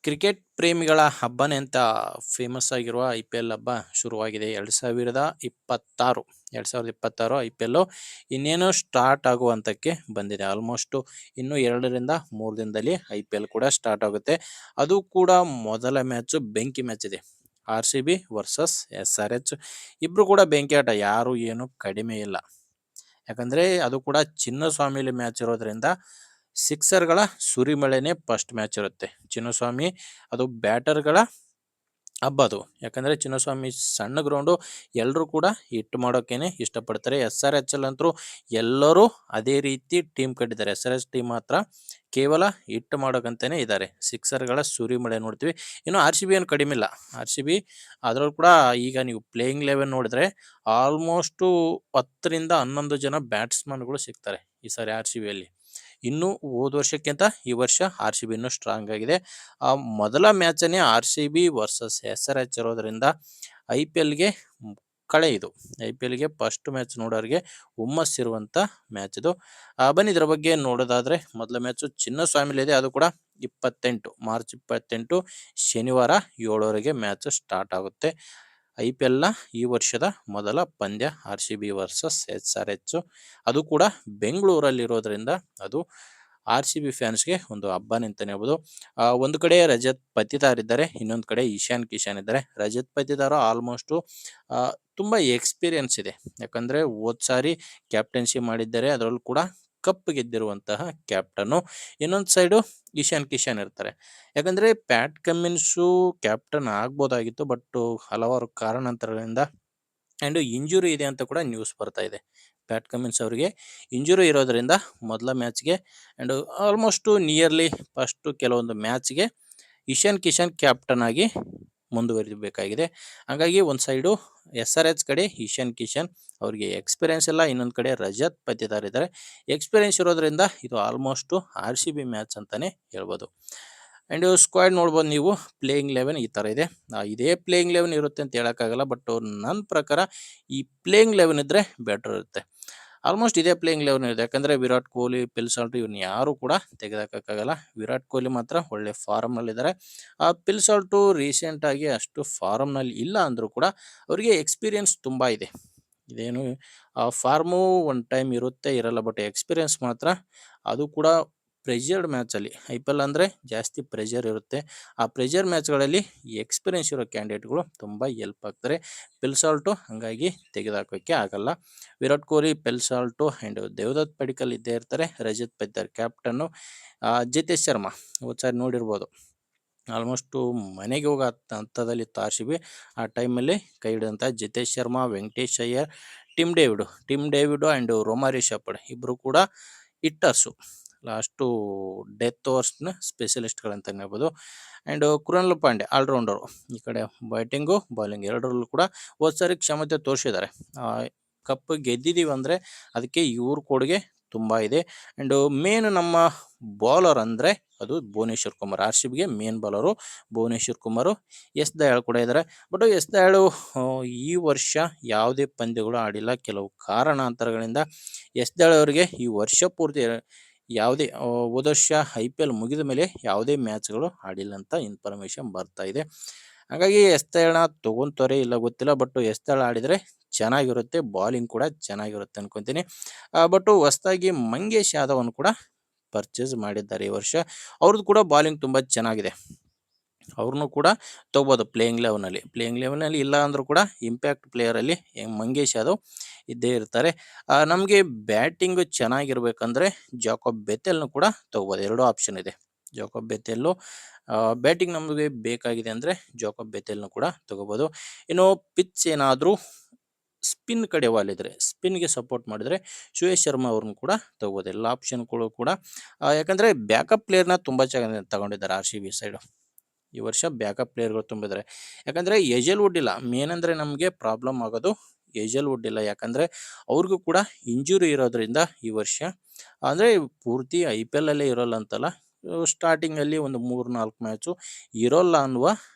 Cricket ಪ್ರೇಮಿಗಳ ಹಬ್ಬನೇ ಅಂತ ಫೇಮಸ್ ಆಗಿರುವ IPL ಹಬ್ಬ ಶುರುವಾಗಿದೆ 2026. 2026 IPL ಇನ್ನೇನು ಸ್ಟಾರ್ಟ್ ಆಗುವ ಹಂತಕ್ಕೆ ಬಂದಿದೆ. ಆಲ್ಮೋಸ್ಟ್ ಇನ್ನು 2 ರಿಂದ 3 ದಿನದಲ್ಲಿ IPL ಕೂಡ ಸ್ಟಾರ್ಟ್ ಆಗುತ್ತೆ. ಅದು ಕೂಡ ಮೊದಲ ಮ್ಯಾಚ್ ಬೆಂಕಿ ಮ್ಯಾಚ್ ಇದೆ. RCB versus SRH. ಇಬ್ರು ಕೂಡ ಬೆಂಕಿ ಆಟ, ಯಾರು ಏನು ಕಡಿಮೆ ಇಲ್ಲ. ಯಾಕಂದ್ರೆ ಅದು ಕೂಡ ಚಿನ್ನಸ್ವಾಮಿಲಿ ಮ್ಯಾಚ್ ಇರೋದ್ರಿಂದ ಸಿಕ್ಸರ್ಗಳ ಸುರಿಮಳೆನೇ ಫಸ್ಟ್ ಮ್ಯಾಚ್ ಇರುತ್ತೆ. ಚಿನ್ನಸ್ವಾಮಿ ಅದು ಬ್ಯಾಟರ್ಗಳ ಹಬ್ಬ ಅದು. ಯಾಕಂದ್ರೆ ಚಿನ್ನಸ್ವಾಮಿ ಸಣ್ಣ ಗ್ರೌಂಡು, ಎಲ್ಲರೂ ಕೂಡ ಹಿಟ್ ಮಾಡೋಕೇನೆ ಇಷ್ಟಪಡ್ತಾರೆ. SRH ಅಂತೂ ಎಲ್ಲರೂ ಅದೇ ರೀತಿ ಟೀಮ್ ಕಟ್ಟಿದ್ದಾರೆ. SRH ಟೀಮ್ ಮಾತ್ರ ಕೇವಲ ಹಿಟ್ ಮಾಡೋಕಂತಾನೆ ಇದ್ದಾರೆ. ಸಿಕ್ಸರ್ಗಳ ಸುರಿಮಳೆ ನೋಡ್ತೀವಿ. ಇನ್ನು RCB ಏನು ಕಡಿಮೆ ಇಲ್ಲ. RCB ಅದರಲ್ಲೂ ಕೂಡ ಈಗ ನೀವು ಪ್ಲೇಯಿಂಗ್ 11 ನೋಡಿದ್ರೆ ಆಲ್ಮೋಸ್ಟ್ 10 ರಿಂದ 11 ಜನ ಬ್ಯಾಟ್ಸ್ಮನ್ಗಳು ಸಿಗ್ತಾರೆ ಈ ಸಾರಿ RCB ಅಲ್ಲಿ. ಇನ್ನು ಹೋದ ವರ್ಷಕ್ಕಿಂತ ಈ ವರ್ಷ RCB ಇನ್ನೂ ಸ್ಟ್ರಾಂಗ್ ಆಗಿದೆ. ಮೊದಲ ಮ್ಯಾಚನ್ನೇ RCB ವರ್ಸಸ್ SRH ಇರೋದ್ರಿಂದ IPLಗೆ ಕಳೆ ಇದು. IPLಗೆ ಫಸ್ಟ್ ಮ್ಯಾಚ್ ನೋಡೋರಿಗೆ ಹುಮ್ಮಸ್ಸಿರುವಂಥ ಮ್ಯಾಚ್ ಇದು. ಬನ್ನಿ ಇದರ ಬಗ್ಗೆ ನೋಡೋದಾದ್ರೆ, ಮೊದಲ ಮ್ಯಾಚು ಚಿನ್ನಸ್ವಾಮಿಲಿದೆ. ಅದು ಕೂಡ 28 ಮಾರ್ಚ್ 28 ಶನಿವಾರ 7ವರೆಗೆ ಮ್ಯಾಚ್ ಸ್ಟಾರ್ಟ್ ಆಗುತ್ತೆ. IPLನ ಈ ವರ್ಷದ ಮೊದಲ ಪಂದ್ಯ RCB ವರ್ಸಸ್ SRH. ಅದು ಕೂಡ ಬೆಂಗಳೂರಲ್ಲಿರೋದ್ರಿಂದ ಅದು RCB ಫ್ಯಾನ್ಸ್ಗೆ ಒಂದು ಹಬ್ಬನೇ ಅಂತಾನೆ ಹೇಳ್ಬೋದು. ಒಂದು ಕಡೆ ರಜತ್ ಪತಿದಾರ್ ಇದ್ದಾರೆ, ಇನ್ನೊಂದು ಕಡೆ ಇಶಾನ್ ಕಿಶನ್ ಇದ್ದಾರೆ. ರಜತ್ ಪತಿದಾರ್ ಆಲ್ಮೋಸ್ಟ್ ತುಂಬ ಎಕ್ಸ್ಪೀರಿಯನ್ಸ್ ಇದೆ. ಯಾಕಂದರೆ ಹೋದ ಸಾರಿ ಕ್ಯಾಪ್ಟನ್ಸಿ ಮಾಡಿದ್ದಾರೆ, ಅದರಲ್ಲೂ ಕೂಡ ಕಪ್ ಗೆದ್ದಿರುವಂತಹ ಕ್ಯಾಪ್ಟನ್ನು. ಇನ್ನೊಂದು ಸೈಡು ಇಶಾನ್ ಕಿಶನ್ ಇರ್ತಾರೆ. ಯಾಕಂದರೆ ಪ್ಯಾಟ್ ಕಮಿನ್ಸು ಕ್ಯಾಪ್ಟನ್ ಆಗ್ಬೋದಾಗಿತ್ತು, ಬಟ್ ಹಲವಾರು ಕಾರಣಾಂತರಗಳಿಂದ ಆ್ಯಂಡ್ ಇಂಜುರಿ ಇದೆ ಅಂತ ಕೂಡ ನ್ಯೂಸ್ ಬರ್ತಾ ಇದೆ. ಪ್ಯಾಟ್ ಕಮಿನ್ಸ್ ಅವರಿಗೆ ಇಂಜುರಿ ಇರೋದರಿಂದ ಮೊದಲ ಮ್ಯಾಚ್ಗೆ ಆ್ಯಂಡ್ ಆಲ್ಮೋಸ್ಟು ನಿಯರ್ಲಿ ಫಸ್ಟು ಕೆಲವೊಂದು ಮ್ಯಾಚ್ಗೆ ಇಶಾನ್ ಕಿಶನ್ ಕ್ಯಾಪ್ಟನ್ ಆಗಿ ಮುಂದುವರಿಬೇಕಾಗಿದೆ. ಹಾಗಾಗಿ ಒಂದು ಸೈಡು SRH ಕಡೆ ಇಶಾನ್ ಕಿಶನ್ ಅವರಿಗೆ ಎಕ್ಸ್ಪೀರಿಯನ್ಸ್ ಇಲ್ಲ, ಇನ್ನೊಂದು ಕಡೆ ರಜತ್ ಪತಿದಾರ್ ಇದ್ದಾರೆ. ಎಕ್ಸ್ಪೀರಿಯನ್ಸ್ ಇರೋದ್ರಿಂದ ಇದು ಆಲ್ಮೋಸ್ಟು RCB ಮ್ಯಾಚ್ ಅಂತಲೇ ಹೇಳ್ಬೋದು. ಆ್ಯಂಡ್ ಸ್ಕ್ವಾಡ್ ನೋಡ್ಬೋದು ನೀವು. ಪ್ಲೇಯಿಂಗ್ 11 ಈ ಥರ ಇದೆ. ಇದೇ ಪ್ಲೇಯಿಂಗ್ 11 ಇರುತ್ತೆ ಅಂತ ಹೇಳೋಕ್ಕಾಗಲ್ಲ, ಬಟ್ ನನ್ನ ಪ್ರಕಾರ ಈ ಪ್ಲೇಯಿಂಗ್ 11 ಇದ್ದರೆ ಬೆಟರ್ ಇರುತ್ತೆ. ಆಲ್ಮೋಸ್ಟ್ ಇದೇ ಪ್ಲೇಯಿಂಗ್ 11 ಇದೆ. ಯಾಕಂದರೆ ವಿರಾಟ್ ಕೊಹ್ಲಿ, ಪಿಲ್ ಸಾಲ್ಟ್ ಇವ್ರನ್ನ ಯಾರು ಕೂಡ ತೆಗೆದಾಕೋಕ್ಕಾಗಲ್ಲ. ವಿರಾಟ್ ಕೊಹ್ಲಿ ಮಾತ್ರ ಒಳ್ಳೆ ಫಾರಮ್ನಲ್ಲಿದ್ದಾರೆ. ಪಿಲ್ ಸಾಲ್ಟು ರೀಸೆಂಟಾಗಿ ಅಷ್ಟು ಫಾರಮ್ನಲ್ಲಿ ಇಲ್ಲ ಅಂದರೂ ಕೂಡ ಅವರಿಗೆ ಎಕ್ಸ್ಪೀರಿಯನ್ಸ್ ತುಂಬ ಇದೆ. ಇದೇನು ಫಾರ್ಮು ಒನ್ ಟೈಮ್ ಇರುತ್ತೆ ಇರಲ್ಲ, ಬಟ್ ಎಕ್ಸ್ಪೀರಿಯನ್ಸ್ ಮಾತ್ರ ಅದು ಕೂಡ ಪ್ರೆಷರ್ಡ್ ಮ್ಯಾಚಲ್ಲಿ. IPL ಅಂದರೆ ಜಾಸ್ತಿ ಪ್ರೆಷರ್ ಇರುತ್ತೆ. ಆ ಪ್ರೆಷರ್ ಮ್ಯಾಚ್ಗಳಲ್ಲಿ ಎಕ್ಸ್ಪೀರಿಯನ್ಸ್ ಇರೋ ಕ್ಯಾಂಡಿಡೇಟ್ಗಳು ತುಂಬ ಹೆಲ್ಪ್ ಆಗ್ತಾರೆ. ಪಿಲ್ ಸಾಲ್ಟು ಹಾಗಾಗಿ ತೆಗೆದುಹಾಕೋಕ್ಕೆ ಆಗಲ್ಲ. ವಿರಾಟ್ ಕೊಹ್ಲಿ, ಪಿಲ್ ಸಾಲ್ಟು ಆ್ಯಂಡ್ ದೇವದತ್ ಪಡಿಕ್ಕಲ್ ಇದ್ದೇ ಇರ್ತಾರೆ. ರಜತ್ ಪತಿದಾರ್ ಕ್ಯಾಪ್ಟನ್ನು. ಜಿತೇಶ್ ಶರ್ಮಾ ಹೋದ ಸಾರಿ ನೋಡಿರ್ಬೋದು, ಆಲ್ಮೋಸ್ಟು ಮನೆಗೆ ಹೋಗೋ ಹಂತದಲ್ಲಿತ್ತು RCB. ಆ ಟೈಮಲ್ಲಿ ಕೈ ಹಿಡಿದಂಥ Jitesh Sharma, Venkatesh Iyer, Tim David and Romario Shepherd ಇಬ್ಬರು ಕೂಡ ಹಿಟ್ಟರ್ಸು. ಲಾಸ್ಟು ಡೆತ್ ಓವರ್ಸ್ನ ಸ್ಪೆಷಲಿಸ್ಟ್ಗಳಂತಲೇ ಹೇಳ್ಬೋದು. And Krunal Pandya allrounder. ಈ ಕಡೆ ಬ್ಯಾಟಿಂಗು ಬೌಲಿಂಗ್ ಎರಡರಲ್ಲೂ ಕೂಡ ಹೋದ ಸಾರಿ ಕ್ಷಮತೆ ತೋರಿಸಿದ್ದಾರೆ. ಕಪ್ ಗೆದ್ದಿದ್ದೀವಿ ಅಂದರೆ ಅದಕ್ಕೆ ಇವ್ರ ಕೊಡುಗೆ ತುಂಬ ಇದೆ. ಆ್ಯಂಡ್ ಮೇನ್ ನಮ್ಮ ಬೌಲರ್ ಅಂದರೆ ಅದು ಭುವನೇಶ್ವರ್ ಕುಮಾರ್. RCBಗೆ ಮೇನ್ ಬೌಲರು ಭುವನೇಶ್ವರ್ ಕುಮಾರು. ಎಸ್ ದಯಾಳ್ ಕೂಡ ಇದ್ದಾರೆ. ಬಟ್ ಎಸ್ ದಯಾಳು ಈ ವರ್ಷ ಯಾವುದೇ ಪಂದ್ಯಗಳು ಆಡಿಲ್ಲ. ಕೆಲವು ಕಾರಣಾಂತರಗಳಿಂದ ಎಸ್ ದಯಾಳ್ ಅವರಿಗೆ ಈ ವರ್ಷ ಪೂರ್ತಿ ಯಾವುದೇ ಹೋದ ವರ್ಷ IPL ಮುಗಿದ ಮೇಲೆ ಯಾವುದೇ ಮ್ಯಾಚ್ಗಳು ಆಡಿಲ್ಲ ಅಂತ ಇನ್ಫಾರ್ಮೇಷನ್ ಬರ್ತಾ ಇದೆ. ಹಾಗಾಗಿ ಎಸ್ ದಯಾಳ್ನ ತೊಗೊತಾರೆ ಇಲ್ಲ ಗೊತ್ತಿಲ್ಲ, ಬಟ್ ಎಸ್ ದಯಾಳ್ ಆಡಿದರೆ ಚೆನ್ನಾಗಿರುತ್ತೆ, ಬಾಲಿಂಗ್ ಕೂಡ ಚೆನ್ನಾಗಿರುತ್ತೆ ಅನ್ಕೊತೀನಿ. ಬಟ್ ಹೊಸದಾಗಿ ಮಂಗೇಶ್ ಯಾದವ್ನು ಕೂಡ ಪರ್ಚೇಸ್ ಮಾಡಿದ್ದಾರೆ ಈ ವರ್ಷ. ಅವ್ರದ್ದು ಕೂಡ ಬಾಲಿಂಗ್ ತುಂಬ ಚೆನ್ನಾಗಿದೆ. ಅವ್ರನ್ನೂ ಕೂಡ ತೊಗೋಬೋದು ಪ್ಲೇಯಿಂಗ್ 11ನಲ್ಲಿ ಇಲ್ಲ ಅಂದರೂ ಕೂಡ ಇಂಪ್ಯಾಕ್ಟ್ ಪ್ಲೇಯರಲ್ಲಿ ಮಂಗೇಶ್ ಯಾದವ್ ಇದ್ದೇ ಇರ್ತಾರೆ. ನಮಗೆ ಬ್ಯಾಟಿಂಗು ಚೆನ್ನಾಗಿರ್ಬೇಕಂದ್ರೆ ಜಾಕೋಬ್ ಬೆಥೆಲ್ನು ಕೂಡ ತೊಗೋಬೋದು. ಎರಡು ಆಪ್ಷನ್ ಇದೆ. ಜಾಕೋಬ್ ಬೆಥೆಲ್ಲು ಬ್ಯಾಟಿಂಗ್ ನಮಗೆ ಬೇಕಾಗಿದೆ ಅಂದರೆ ಜಾಕೋಬ್ ಬೆಥೆಲ್ನು ಕೂಡ ತೊಗೋಬೋದು. ಇನ್ನು ಪಿಚ್ ಏನಾದರೂ ಸ್ಪಿನ್ ಕಡೆ ವಾಲಿದ್ರೆ, ಸ್ಪಿನ್ಗೆ ಸಪೋರ್ಟ್ ಮಾಡಿದರೆ ಸುಯೇಶ್ ಶರ್ಮಾ ಅವ್ರನ್ನ ಕೂಡ ತೊಗೋಬೋದು. ಎಲ್ಲ ಆಪ್ಷನ್ಗಳು ಕೂಡ ಯಾಕಂದರೆ ಬ್ಯಾಕಪ್ ಪ್ಲೇಯರ್ನ ತುಂಬ ಚೆನ್ನಾಗಿ ತಗೊಂಡಿದ್ದಾರೆ RCB ಸೈಡು. ಈ ವರ್ಷ ಬ್ಯಾಕಪ್ ಪ್ಲೇಯರ್ಗಳು ತುಂಬಿದ್ದಾರೆ. ಯಾಕಂದರೆ ಏಜಲ್ವುಡ್ ಇಲ್ಲ. ಮೇನ್ ಅಂದರೆ ನಮಗೆ ಪ್ರಾಬ್ಲಮ್ ಆಗೋದು ಏಜಲ್ವುಡ್ ಇಲ್ಲ. ಯಾಕಂದರೆ ಅವ್ರಿಗೂ ಕೂಡ ಇಂಜುರಿ ಇರೋದ್ರಿಂದ ಈ ವರ್ಷ ಅಂದರೆ ಪೂರ್ತಿ IPL ಅಲ್ಲೇ ಇರೋಲ್ಲ ಅಂತಲ್ಲ, ಸ್ಟಾರ್ಟಿಂಗಲ್ಲಿ ಒಂದು 3-4 ಮ್ಯಾಚು ಇರೋಲ್ಲ ಅನ್ನುವ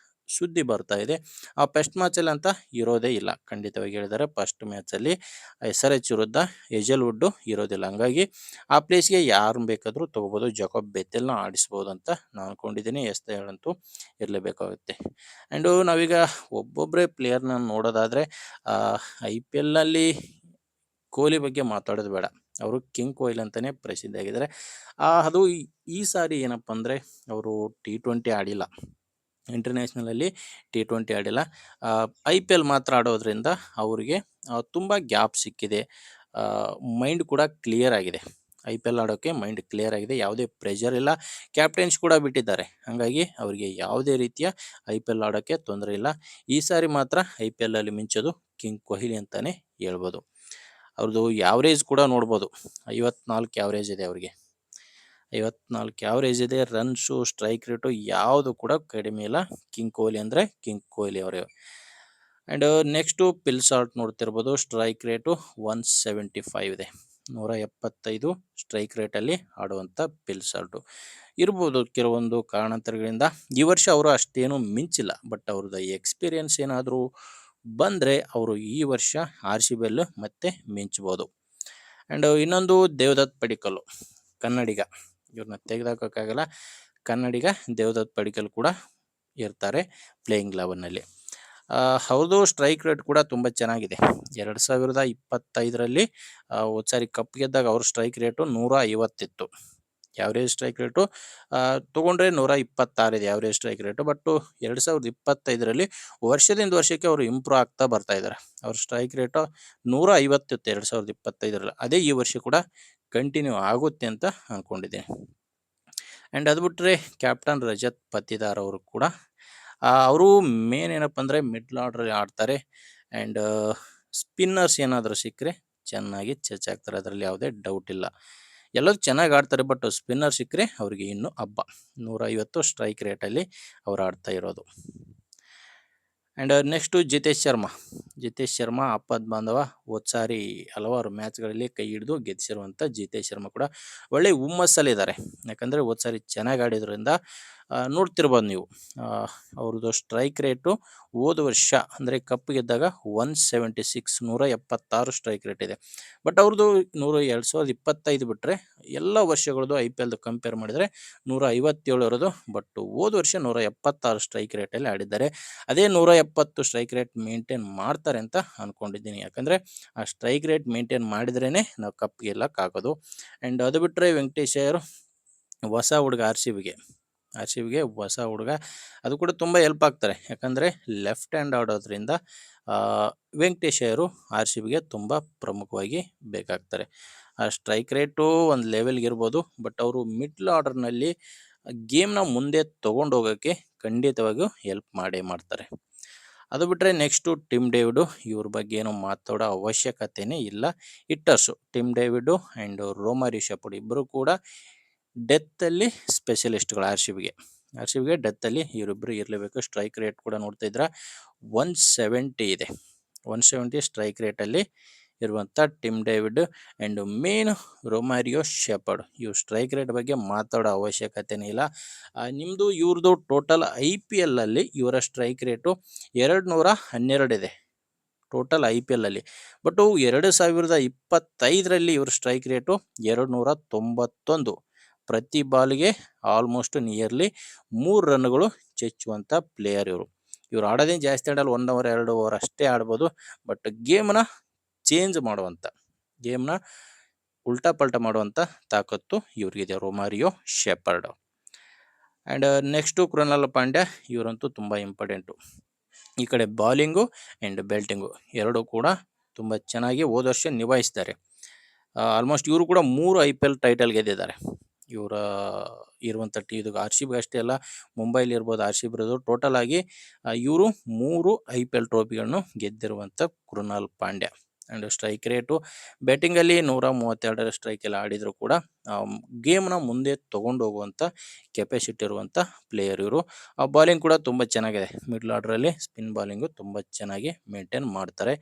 ಸುದ್ದಿ ಬರ್ತಾ ಇದೆ. ಆ ಫಸ್ಟ್ ಮ್ಯಾಚಲ್ಲಿ ಅಂತ ಇರೋದೇ ಇಲ್ಲ. ಖಂಡಿತವಾಗಿ ಹೇಳಿದ್ದಾರೆ ಫಸ್ಟ್ ಮ್ಯಾಚಲ್ಲಿ SRH ವಿರುದ್ಧ ಹೇಜಲ್‌ವುಡ್ ಇರೋದಿಲ್ಲ. ಹಂಗಾಗಿ ಆ ಪ್ಲೇಸ್‌ಗೆ ಯಾರನ್ನ ಬೇಕಾದರೂ ತಗೋಬೋದು. ಜಾಕೋಬ್ ಬೆಥೆಲ್‌ನ ಆಡಿಸ್ಬೋದು ಅಂತ ನಾನು ಅನ್ಕೊಂಡಿದ್ದೀನಿ. SR ಅಂತೂ ಇರಲೇಬೇಕಾಗುತ್ತೆ. ಆ್ಯಂಡು ನಾವೀಗ ಒಬ್ಬೊಬ್ಬರೇ ಪ್ಲೇಯರ್‌ನ ನೋಡೋದಾದರೆ IPLನಲ್ಲಿ ಕೊಹ್ಲಿ ಬಗ್ಗೆ ಮಾತಾಡೋದು ಬೇಡ. ಅವರು ಕಿಂಗ್ ಕೊಹ್ಲಿ ಅಂತಲೇ ಪ್ರಸಿದ್ಧಿಯಾಗಿದ್ದಾರೆ. ಅದು ಈ ಸಾರಿ ಏನಪ್ಪ ಅಂದರೆ ಅವರು T20 ಆಡಿಲ್ಲ. ಇಂಟರ್ನ್ಯಾಷನಲಲ್ಲಿ T20 ಆಡಿಲ್ಲ. IPL ಮಾತ್ರ ಆಡೋದ್ರಿಂದ ಅವರಿಗೆ ತುಂಬ ಗ್ಯಾಪ್ ಸಿಕ್ಕಿದೆ. ಮೈಂಡ್ ಕೂಡ ಕ್ಲಿಯರ್ ಆಗಿದೆ. IPL ಆಡೋಕ್ಕೆ ಮೈಂಡ್ ಕ್ಲಿಯರ್ ಆಗಿದೆ. ಯಾವುದೇ ಪ್ರೆಷರ್ ಇಲ್ಲ. ಕ್ಯಾಪ್ಟನ್ಸ್ ಕೂಡ ಬಿಟ್ಟಿದ್ದಾರೆ. ಹಾಗಾಗಿ ಅವರಿಗೆ ಯಾವುದೇ ರೀತಿಯ IPL ಆಡೋಕ್ಕೆ ತೊಂದರೆ ಇಲ್ಲ. ಈ ಸಾರಿ ಮಾತ್ರ IPLಲ್ಲಿ ಮಿಂಚೋದು ಕಿಂಗ್ ಕೊಹ್ಲಿ ಅಂತಲೇ ಹೇಳ್ಬೋದು. ಅವ್ರದ್ದು ಯಾವ್ರೇಜ್ ಕೂಡ ನೋಡ್ಬೋದು. 54 ಯಾವ್ರೇಜ್ ಇದೆ ಅವರಿಗೆ. 54 ಯಾವ್ರೇಜ್ ಇದೆ. ರನ್ಸು, ಸ್ಟ್ರೈಕ್ ರೇಟು ಯಾವುದು ಕೂಡ ಕಡಿಮೆ ಇಲ್ಲ. ಕಿಂಗ್ ಕೊಹ್ಲಿ ಅಂದರೆ ಕಿಂಗ್ ಕೊಹ್ಲಿ ಅವರೇ. ಆ್ಯಂಡ್ ನೆಕ್ಸ್ಟು ಪಿಲ್ ಸಾಲ್ಟ್ ನೋಡ್ತಿರ್ಬೋದು. ಸ್ಟ್ರೈಕ್ ರೇಟು 175 ಇದೆ. 175 ಸ್ಟ್ರೈಕ್ ರೇಟಲ್ಲಿ ಆಡುವಂಥ ಪಿಲ್ ಸಾಲ್ಟು ಇರ್ಬೋದು. ಕೆಲವೊಂದು ಕಾರಣಾಂತರಗಳಿಂದ ಈ ವರ್ಷ ಅವರು ಅಷ್ಟೇನು ಮಿಂಚಿಲ್ಲ. ಬಟ್ ಅವ್ರದ್ದು ಎಕ್ಸ್ಪೀರಿಯನ್ಸ್ ಏನಾದರೂ ಬಂದರೆ ಅವರು ಈ ವರ್ಷ RCBಯಲ್ಲಿ ಮತ್ತೆ ಮಿಂಚ್ಬೋದು. ಆ್ಯಂಡ್ ಇನ್ನೊಂದು ದೇವದತ್ ಪಡಿಕ್ಕಲ್, ಕನ್ನಡಿಗ. ಇವ್ರನ್ನ ತೆಗೆದಾಕೋಕ್ಕಾಗಲ್ಲ. ಕನ್ನಡಿಗ ದೇವದತ್ ಪಡಿಕ್ಕಲ್ ಕೂಡ ಇರ್ತಾರೆ ಪ್ಲೇಯಿಂಗ್ 11ನಲ್ಲಿ. ಅವ್ರದ್ದು ಸ್ಟ್ರೈಕ್ ರೇಟ್ ಕೂಡ ತುಂಬ ಚೆನ್ನಾಗಿದೆ. 2025ರಲ್ಲಿ ಹೋದ ಸಾರಿ ಕಪ್ ಗೆದ್ದಾಗ ಅವ್ರ ಸ್ಟ್ರೈಕ್ ರೇಟು 150 ಇತ್ತು. ಯಾವ್ರೇಜ್ ಸ್ಟ್ರೈಕ್ ರೇಟು ತೊಗೊಂಡ್ರೆ 126 ಇದೆ ಯಾವ್ರೇಜ್ ಸ್ಟ್ರೈಕ್ ರೇಟು. ಬಟ್ಟು 2025ರಲ್ಲಿ ವರ್ಷದಿಂದ ವರ್ಷಕ್ಕೆ ಅವರು ಇಂಪ್ರೂವ್ ಆಗ್ತಾ ಬರ್ತಾ ಇದ್ದಾರೆ. ಅವ್ರ ಸ್ಟ್ರೈಕ್ ರೇಟು 150 ಇತ್ತು 2025ರಲ್ಲಿ. ಅದೇ ಈ ವರ್ಷ ಕೂಡ ಕಂಟಿನ್ಯೂ ಆಗುತ್ತೆ ಅಂತ ಅಂದ್ಕೊಂಡಿದ್ದೀನಿ. ಆ್ಯಂಡ್ ಅದು ಬಿಟ್ಟರೆ ಕ್ಯಾಪ್ಟನ್ ರಜತ್ ಪತಿದಾರ್ ಅವರು ಕೂಡ ಅವರು ಮೇನ್ ಏನಪ್ಪ ಅಂದರೆ ಮಿಡ್ಲ್ ಆರ್ಡ್ರಲ್ಲಿ ಆಡ್ತಾರೆ. ಆ್ಯಂಡ್ ಸ್ಪಿನ್ನರ್ಸ್ ಏನಾದರೂ ಸಿಕ್ಕರೆ ಚೆನ್ನಾಗಿ ಆಗ್ತಾರೆ. ಅದರಲ್ಲಿ ಯಾವುದೇ ಡೌಟ್ ಇಲ್ಲ. ಎಲ್ಲರೂ ಚೆನ್ನಾಗಿ ಆಡ್ತಾರೆ. ಬಟ್ ಸ್ಪಿನ್ನರ್ ಸಿಕ್ಕರೆ ಅವರಿಗೆ ಇನ್ನೂ ಹಬ್ಬ. 150 ಸ್ಟ್ರೈಕ್ ರೇಟಲ್ಲಿ ಅವ್ರು ಆಡ್ತಾ ಇರೋದು. ಆ್ಯಂಡ್ ನೆಕ್ಸ್ಟು ಜಿತೇಶ್ ಶರ್ಮಾ ಆಪದ್ ಬಾಂಧವ. ಹೋದ ಸಾರಿ ಹಲವಾರು ಮ್ಯಾಚ್ಗಳಲ್ಲಿ ಕೈ ಹಿಡಿದು ಗೆದ್ದಿರುವಂಥ ಜಿತೇಶ್ ಶರ್ಮಾ ಕೂಡ ಒಳ್ಳೆ ಹುಮ್ಮಸ್ಸಲ್ಲಿದ್ದಾರೆ. ಯಾಕಂದರೆ ಹೋದ ಸಾರಿ ಚೆನ್ನಾಗಿ ಆಡಿದ್ರಿಂದ ನೋಡ್ತಿರ್ಬೋದು ನೀವು. ಅವ್ರದ್ದು ಸ್ಟ್ರೈಕ್ ರೇಟು ಹೋದ ವರ್ಷ ಅಂದರೆ ಕಪ್ ಗೆದ್ದಾಗ 176 176 ಸ್ಟ್ರೈಕ್ ರೇಟ್ ಇದೆ. ಬಟ್ ಅವ್ರದ್ದು 2025 ಬಿಟ್ಟರೆ ಎಲ್ಲ ವರ್ಷಗಳದ್ದು IPLದು ಕಂಪೇರ್ ಮಾಡಿದರೆ 157 ಇರೋದು. ಬಟ್ ಹೋದ ವರ್ಷ 176 ಸ್ಟ್ರೈಕ್ ರೇಟಲ್ಲಿ ಆಡಿದ್ದಾರೆ. ಅದೇ 170 ಸ್ಟ್ರೈಕ್ ರೇಟ್ ಮೇಂಟೈನ್ ಮಾಡ್ತಾರೆ ಅಂತ ಅಂದ್ಕೊಂಡಿದ್ದೀನಿ. ಯಾಕಂದರೆ ಆ ಸ್ಟ್ರೈಕ್ ರೇಟ್ ಮೇಂಟೈನ್ ಮಾಡಿದ್ರೇ ನಾವು ಕಪ್ ಗೆಲ್ಲಕ್ಕಾಗೋದು. ಆ್ಯಂಡ್ ಅದು ಬಿಟ್ಟರೆ ವೆಂಕಟೇಶ್ ಅಯ್ಯರ್ ಹೊಸ ಹುಡುಗ ಆರ್ ಸಿ ಬಿಗೆ ಹೊಸ ಹುಡುಗ. ಅದು ಕೂಡ ತುಂಬ ಹೆಲ್ಪ್ ಆಗ್ತಾರೆ. ಯಾಕಂದರೆ ಲೆಫ್ಟ್ ಹ್ಯಾಂಡ್ ಆಡೋದ್ರಿಂದ ವೆಂಕಟೇಶ್ ಅಯ್ಯರು RCBಗೆ ತುಂಬ ಪ್ರಮುಖವಾಗಿ ಬೇಕಾಗ್ತಾರೆ. ಆ ಸ್ಟ್ರೈಕ್ ರೇಟು ಒಂದು ಲೆವೆಲ್ಗೆ ಇರ್ಬೋದು. ಬಟ್ ಅವರು ಮಿಡ್ಲ್ ಆರ್ಡರ್ನಲ್ಲಿ ಗೇಮ್ನ ಮುಂದೆ ತೊಗೊಂಡು ಹೋಗೋಕ್ಕೆ ಖಂಡಿತವಾಗಿಯೂ ಹೆಲ್ಪ್ ಮಾಡೇ ಮಾಡ್ತಾರೆ. ಅದು ಬಿಟ್ಟರೆ ನೆಕ್ಸ್ಟು ಟಿಮ್ ಡೇವಿಡು. ಇವ್ರ ಬಗ್ಗೆ ಏನೋ ಮಾತಾಡೋ ಅವಶ್ಯಕತೆಯೇ ಇಲ್ಲ. ಹಿಟ್ಟರ್ಸು Tim David and Romario Shepherd ಇಬ್ಬರು ಕೂಡ ಡೆತ್ತಲ್ಲಿ ಸ್ಪೆಷಲಿಸ್ಟ್ಗಳು RCBಗೆ ಡೆತ್ತಲ್ಲಿ ಇವರಿಬ್ಬರು ಇರಲೇಬೇಕು. ಸ್ಟ್ರೈಕ್ ರೇಟ್ ಕೂಡ ನೋಡ್ತಾ ಇದ್ರೆ 170 ಇದೆ. 170 ಸ್ಟ್ರೈಕ್ ರೇಟಲ್ಲಿ ಇರುವಂಥ Tim David and main Romario Shepherd. ಇವ್ರು ಸ್ಟ್ರೈಕ್ ರೇಟ್ ಬಗ್ಗೆ ಮಾತಾಡೋ ಅವಶ್ಯಕತೆಯೇ ಇಲ್ಲ. ನಿಮ್ಮದು ಇವ್ರದ್ದು ಟೋಟಲ್ IPLಲ್ಲಿ ಇವರ ಸ್ಟ್ರೈಕ್ ರೇಟು 212 ಇದೆ ಟೋಟಲ್ IPLಲ್ಲಿ. ಬಟ್ 2025ರಲ್ಲಿ ಇವ್ರ ಸ್ಟ್ರೈಕ್ ರೇಟು 291. ಪ್ರತಿ ಬಾಲ್ಗೆ ಆಲ್ಮೋಸ್ಟ್ ನಿಯರ್ಲಿ 3 ರನ್ಗಳು ಚೆಚ್ಚುವಂಥ ಪ್ಲೇಯರ್ ಇವರು ಆಡೋದೇನು ಜಾಸ್ತಿ ಆಡಲ್ಲ. 1 ಓವರ್ 2 ಓವರ್ ಅಷ್ಟೇ ಆಡ್ಬೋದು. ಬಟ್ ಗೇಮ್ನ ಚೇಂಜ್ ಮಾಡುವಂಥ, ಗೇಮ್ನ ಉಲ್ಟಾ ಪಲ್ಟಾ ಮಾಡುವಂಥ ತಾಕತ್ತು ಇವ್ರಿಗಿದೆ, Romario Shepherd. And next Krunal Pandya. ಇವರಂತೂ ತುಂಬ ಇಂಪಾರ್ಟೆಂಟು. ಈ ಕಡೆ ಬಾಲಿಂಗು ಆ್ಯಂಡ್ ಬ್ಯಾಟಿಂಗು ಎರಡೂ ಕೂಡ ತುಂಬ ಚೆನ್ನಾಗಿ ಹೋದ ವರ್ಷ ನಿಭಾಯಿಸಿದ್ದಾರೆ. ಆಲ್ಮೋಸ್ಟ್ ಇವರು ಕೂಡ 3 IPL ಟೈಟಲ್ ಗೆದ್ದಿದ್ದಾರೆ. ಇವರ ಇರುವಂಥ ಇದು RCB ಅಷ್ಟೇ ಅಲ್ಲ, ಮುಂಬೈಲಿ ಇರ್ಬೋದು RCB ಇರೋದು. ಟೋಟಲ್ ಆಗಿ ಇವರು 3 IPL ಟ್ರೋಫಿಗಳನ್ನು ಗೆದ್ದಿರುವಂಥ Krunal Pandya. And strike rate ಬ್ಯಾಟಿಂಗಲ್ಲಿ 132 ಸ್ಟ್ರೈಕೆಲ್ಲ ಆಡಿದರೂ ಕೂಡ ಗೇಮ್ನ ಮುಂದೆ ತೊಗೊಂಡು ಹೋಗುವಂಥ ಕೆಪಾಸಿಟಿ ಇರುವಂಥ ಪ್ಲೇಯರ್ ಇವರು. ಬಾಲಿಂಗ್ ಕೂಡ ತುಂಬ ಚೆನ್ನಾಗಿದೆ. ಮಿಡ್ಲ್ ಆರ್ಡ್ರಲ್ಲಿ ಸ್ಪಿನ್ ಬಾಲಿಂಗು ತುಂಬ ಚೆನ್ನಾಗಿ ಮೇಂಟೈನ್ ಮಾಡ್ತಾರೆ.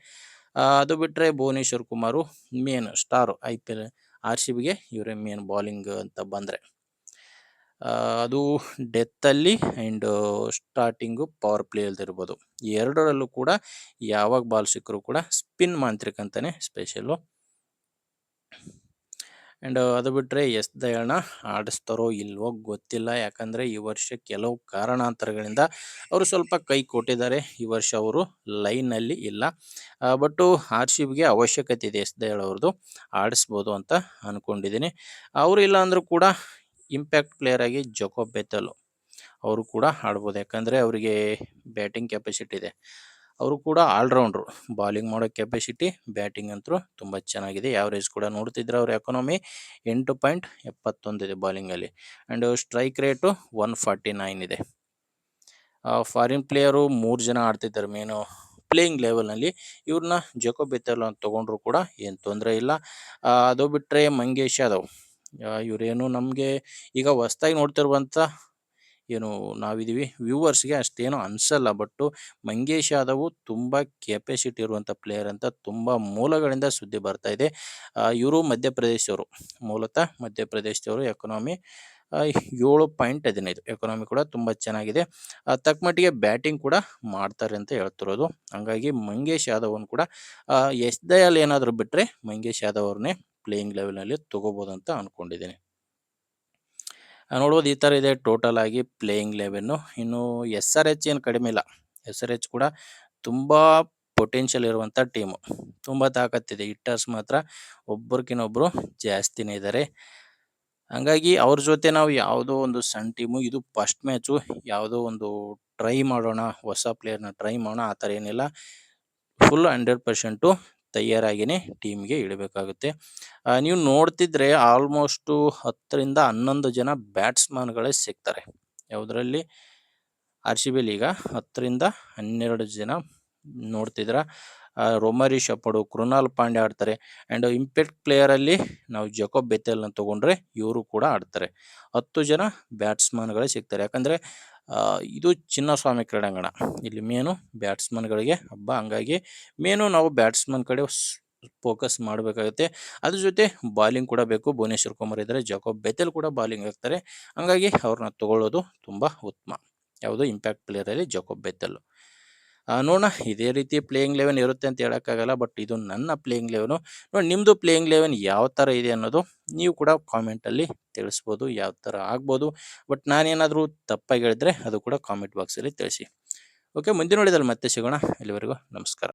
ಅದು ಬಿಟ್ಟರೆ ಭುವನೇಶ್ವರ್ ಕುಮಾರು ಮೇನ್ ಸ್ಟಾರು RCBಗೆ ಇವರೇ ಮೇನ್ ಬಾಲಿಂಗ್ ಅಂತ ಬಂದರೆ. ಅದು ಡೆತ್ತಲ್ಲಿ ಆ್ಯಂಡ್ ಸ್ಟಾರ್ಟಿಂಗು ಪವರ್ ಪ್ಲೇಯಲ್ದಿರ್ಬೋದು. ಎರಡರಲ್ಲೂ ಕೂಡ ಯಾವಾಗ ಬಾಲ್ ಸಿಕ್ಕರೂ ಕೂಡ ಸ್ಪಿನ್ ಮಾಂತ್ರಿಕ ಅಂತಲೇ ಸ್ಪೆಷಲು. ಆ್ಯಂಡ್ ಅದು ಬಿಟ್ಟರೆ ಎಸ್ ದಯಾಳ್ನ ಆಡಿಸ್ತಾರೋ ಇಲ್ವೋ ಗೊತ್ತಿಲ್ಲ. ಯಾಕಂದರೆ ಈ ವರ್ಷ ಕೆಲವು ಕಾರಣಾಂತರಗಳಿಂದ ಅವರು ಸ್ವಲ್ಪ ಕೈ ಕೊಟ್ಟಿದ್ದಾರೆ. ಈ ವರ್ಷ ಅವರು ಲೈನಲ್ಲಿ ಇಲ್ಲ. ಬಟ್ಟು ಆರ್ ಸಿ ಬಿಗೆ ಅವಶ್ಯಕತೆ ಇದೆ ಎಸ್ ದಯಾಳ್ ಅವ್ರದ್ದು. ಆಡಿಸ್ಬೋದು ಅಂತ ಅಂದ್ಕೊಂಡಿದ್ದೀನಿ. ಅವರು ಇಲ್ಲ ಅಂದರೂ ಕೂಡ ಇಂಪ್ಯಾಕ್ಟ್ ಪ್ಲೇಯರ್ ಆಗಿ ಜಕೋಬ್ ಬೆಥೆಲ್ ಅವರು ಕೂಡ ಆಡ್ಬೋದು. ಯಾಕಂದರೆ ಅವರಿಗೆ ಬ್ಯಾಟಿಂಗ್ ಕೆಪಾಸಿಟಿ ಇದೆ. ಅವರು ಕೂಡ ಆಲ್ರೌಂಡ್ರು. ಬಾಲಿಂಗ್ ಮಾಡೋ ಕೆಪಾಸಿಟಿ, ಬ್ಯಾಟಿಂಗ್ ಅಂತೂ ತುಂಬ ಚೆನ್ನಾಗಿದೆ. ಯಾವ್ರೇಜ್ ಕೂಡ ನೋಡ್ತಿದ್ರೆ ಅವ್ರ ಎಕಾನಮಿ 8.71 ಇದೆ ಬಾಲಿಂಗಲ್ಲಿ. ಆ್ಯಂಡ್ ಸ್ಟ್ರೈಕ್ ರೇಟು 149 ಇದೆ. ಫಾರಿನ್ ಪ್ಲೇಯರು 3 ಜನ ಆಡ್ತಿದ್ದಾರೆ ಮೇನು ಪ್ಲೇಯಿಂಗ್ ಲೆವೆಲ್ನಲ್ಲಿ. ಇವ್ರನ್ನ ಜಕೋಬ್ ಬೆಥೆಲ್ ಅಂತ ತೊಗೊಂಡ್ರು ಕೂಡ ಏನು ತೊಂದರೆ ಇಲ್ಲ. ಅದು ಬಿಟ್ಟರೆ ಮಂಗೇಶ್ ಯಾದವ್, ಇವರೇನು ನಮಗೆ ಈಗ ಹೊಸ್ದಾಗಿ ನೋಡ್ತಿರುವಂಥ ಏನು ನಾವಿದ್ದೀವಿ ವ್ಯೂವರ್ಸ್ಗೆ ಅಷ್ಟೇನು ಅನಿಸಲ್ಲ. ಬಟ್ಟು ಮಂಗೇಶ್ ಯಾದವ್ ತುಂಬ ಕೆಪಾಸಿಟಿ ಇರುವಂಥ ಪ್ಲೇಯರ್ ಅಂತ ತುಂಬ ಮೂಲಗಳಿಂದ ಸುದ್ದಿ ಬರ್ತಾ ಇದೆ. ಇವರು ಮಧ್ಯಪ್ರದೇಶದವರು, ಮೂಲತಃ ಮಧ್ಯಪ್ರದೇಶದವರು. ಎಕನಾಮಿ 7.15 ಎಕನಾಮಿ ಕೂಡ ತುಂಬ ಚೆನ್ನಾಗಿದೆ. ತಕ್ಕ ಮಟ್ಟಿಗೆ ಬ್ಯಾಟಿಂಗ್ ಕೂಡ ಮಾಡ್ತಾರೆ ಅಂತ ಹೇಳ್ತಿರೋದು. ಹಂಗಾಗಿ ಮಂಗೇಶ್ ಯಾದವ್ನ ಕೂಡ ಎಸ್ ದಯಾಳ್ ಏನಾದರೂ ಬಿಟ್ಟರೆ ಮಂಗೇಶ್ ಯಾದವ್ ಅವ್ರನ್ನೇ ಪ್ಲೇಯಿಂಗ್ ಲೆವೆಲ್ನಲ್ಲಿ ತೊಗೋಬೋದು ಅಂತ ಅಂದ್ಕೊಂಡಿದ್ದೀನಿ. ನೋಡ್ಬೋದು ಈ ಥರ ಇದೆ ಟೋಟಲ್ ಆಗಿ ಪ್ಲೇಯಿಂಗ್ ಲೆವೆನ್ನು. ಇನ್ನು ಎಸ್ ಆರ್ ಎಚ್ ಏನು ಕಡಿಮೆ ಇಲ್ಲ. ಎಸ್ ಆರ್ ಎಚ್ ಕೂಡ ತುಂಬ ಪೊಟೆನ್ಷಿಯಲ್ ಇರುವಂಥ ಟೀಮು, ತುಂಬ ತಾಕತ್ತಿದೆ. ಹಿಟ್ಟರ್ಸ್ ಮಾತ್ರ ಒಬ್ಬರಿಗಿನ್ನೊಬ್ಬರು ಜಾಸ್ತಿನೇ ಇದ್ದಾರೆ. ಹಂಗಾಗಿ ಅವ್ರ ಜೊತೆ ನಾವು ಯಾವುದೋ ಒಂದು ಸಣ್ಣ ಟೀಮು, ಇದು ಫಸ್ಟ್ ಮ್ಯಾಚು, ಯಾವುದೋ ಒಂದು ಟ್ರೈ ಮಾಡೋಣ, ಹೊಸ ಪ್ಲೇಯರ್ನ ಟ್ರೈ ಮಾಡೋಣ ಆ ಥರ ಏನಿಲ್ಲ. ಫುಲ್ 100% ತಯಾರಾಗಿಯೇ ಟೀಮ್ಗೆ ಇಡಬೇಕಾಗುತ್ತೆ. ನೀವು ನೋಡ್ತಿದ್ರೆ ಆಲ್ಮೋಸ್ಟು 10ರಿಂದ 11 ಜನ ಬ್ಯಾಟ್ಸ್ಮನ್ಗಳೇ ಸಿಗ್ತಾರೆ. ಯಾವುದರಲ್ಲಿ ಆರ್ ಸಿ ಬಿಲಿ ಈಗ 10ರಿಂದ 12 ಜನ ನೋಡ್ತಿದ್ರ. ರೊಮರಿ ಶಪಡು, ಕೃನಾಲ್ ಪಾಂಡ್ಯ ಆಡ್ತಾರೆ. ಆ್ಯಂಡ್ ಇಂಪ್ಯಾಕ್ಟ್ ಪ್ಲೇಯರಲ್ಲಿ ನಾವು ಜಕೋಬ್ ಬೆಥೆಲ್ನ ತೊಗೊಂಡ್ರೆ ಇವರು ಕೂಡ ಆಡ್ತಾರೆ. 10 ಜನ ಬ್ಯಾಟ್ಸ್ಮನ್ಗಳೇ ಸಿಗ್ತಾರೆ. ಯಾಕಂದರೆ ಇದು ಚಿನ್ನಸ್ವಾಮಿ ಕ್ರೀಡಾಂಗಣ, ಇಲ್ಲಿ ಮೇನು ಬ್ಯಾಟ್ಸ್ಮನ್ಗಳಿಗೆ ಹಬ್ಬ. ಹಂಗಾಗಿ ಮೇನು ನಾವು ಬ್ಯಾಟ್ಸ್ಮನ್ ಕಡೆ ಫೋಕಸ್ ಮಾಡಬೇಕಾಗುತ್ತೆ. ಅದ್ರ ಜೊತೆ ಬಾಲಿಂಗ್ ಕೂಡ ಬೇಕು. ಭುವನೇಶ್ವರ್ ಕುಮಾರ್ ಇದ್ದಾರೆ, ಜಕೋಬ್ ಬೆಥೆಲ್ ಕೂಡ ಬಾಲಿಂಗ್ ಆಗ್ತಾರೆ. ಹಂಗಾಗಿ ಅವ್ರನ್ನ ತೊಗೊಳ್ಳೋದು ತುಂಬ ಉತ್ತಮ. ಯಾವುದು ಇಂಪ್ಯಾಕ್ಟ್ ಪ್ಲೇಯರಲ್ಲಿ ಜಕೋಬ್ ಬೆಥೆಲ್. ನೋಡೋಣ, ಇದೇ ರೀತಿ ಪ್ಲೇಯಿಂಗ್ ಲೆವೆನ್ ಇರುತ್ತೆ ಅಂತ ಹೇಳೋಕ್ಕಾಗಲ್ಲ. ಬಟ್ ಇದು ನನ್ನ ಪ್ಲೇಯಿಂಗ್ ಲೆವೆನು. ನೋಡಿ, ನಿಮ್ಮದು ಪ್ಲೇಯಿಂಗ್ ಲೆವೆನ್ ಯಾವ ಥರ ಇದೆ ಅನ್ನೋದು ನೀವು ಕೂಡ ಕಾಮೆಂಟಲ್ಲಿ ತಿಳಿಸ್ಬೋದು, ಯಾವ ಥರ ಆಗ್ಬೋದು. ಬಟ್ ನಾನೇನಾದರೂ ತಪ್ಪಾಗಿ ಹೇಳಿದ್ರೆ ಅದು ಕೂಡ ಕಾಮೆಂಟ್ ಬಾಕ್ಸಲ್ಲಿ ತಿಳಿಸಿ. ಓಕೆ, ಮುಂದಿನ ನೋಡಿದಲ್ಲಿ ಮತ್ತೆ ಸಿಗೋಣ. ಇಲ್ಲಿವರೆಗೂ ನಮಸ್ಕಾರ.